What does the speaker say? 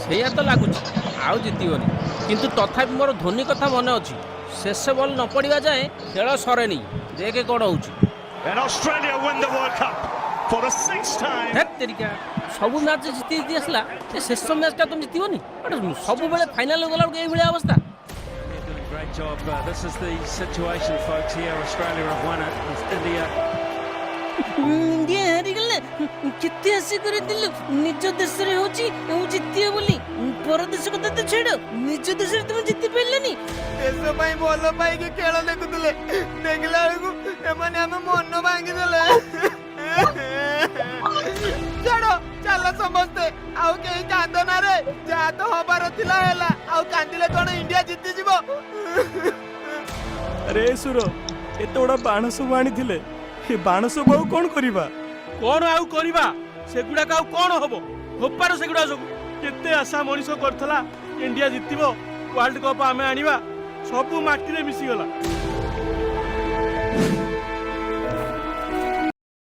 ସେଇଆ ତ ଲାଗୁଛି ଆଉ ଜିତିବନି। କିନ୍ତୁ ତଥାପି ମୋର ଧୋନି କଥା ମନେ ଅଛି, ଶେଷ ବଲ୍ ନ ପଡ଼ିବା ଯାଏ ଖେଳ ସରେନି। ଦେଖେ କ'ଣ ହଉଛି। And Australia win the World Cup for the 6th time. ହେତ୍ ତେରିକା, ସବୁ ମ୍ୟାଚ୍ ଜିତି ଜିତି ଆସିଲା, ଏ ଶେଷ ମ୍ୟାଚ୍ଟା ତୁମେ ଜିତିବନି? ସବୁବେଳେ ଫାଇନାଲ୍ ଗଲାବେଳକୁ ଏଇଭଳିଆ ଅବସ୍ଥା। They're doing a great job. This is the situation, folks. Here, Australia have won it. It's India. India ହାରିଗଲେ କେତେ ଆଶା କରିଥିଲୁ ନିଜ ଦେଶରେ ହଉଛି ଜିତିବ ବୋଲି। ପର ଦେଶ କଥା ତ ଛାଡ଼, ନିଜ ଦେଶରେ ତମେ ଜିତି ପାରିଲନି। ଦେଶ ପାଇଁ ଭଲ ପାଇକି ଖେଳ ଦେଖୁଥିଲେ, ଦେଖିଲା ବେଳକୁ ଏମାନେ ଆମ ମନ ଭାଙ୍ଗିଦେଲେ। ଛାଡ଼, ଚାଲ ସମସ୍ତେ, ଆଉ କେହି କାନ୍ଦନା ରେ। ଯାହା ତ ହବାର ଥିଲା ହେଲା, ଆଉ କାନ୍ଦିଲେ କଣ ଇଣ୍ଡିଆ ଜିତିଯିବ? ଆରେ ସୁର, ଏତେ ଗୁଡ଼ା ବାଣ ସବୁ ଆଣିଥିଲେ, ଏ ବାଣ ସବୁ ଆଉ କ'ଣ କରିବା? କ'ଣ ଆଉ କରିବା? ସେଗୁଡ଼ାକ ଆଉ କ'ଣ ହବ? ହୋପାର ସେଗୁଡ଼ା ସବୁ। କେତେ ଆଶା ମଣିଷ କରିଥିଲା ଇଣ୍ଡିଆ ଜିତିବ, ୱାର୍ଲଡ କପ୍ ଆମେ ଆଣିବା, ସବୁ ମାଟିରେ ମିଶିଗଲା।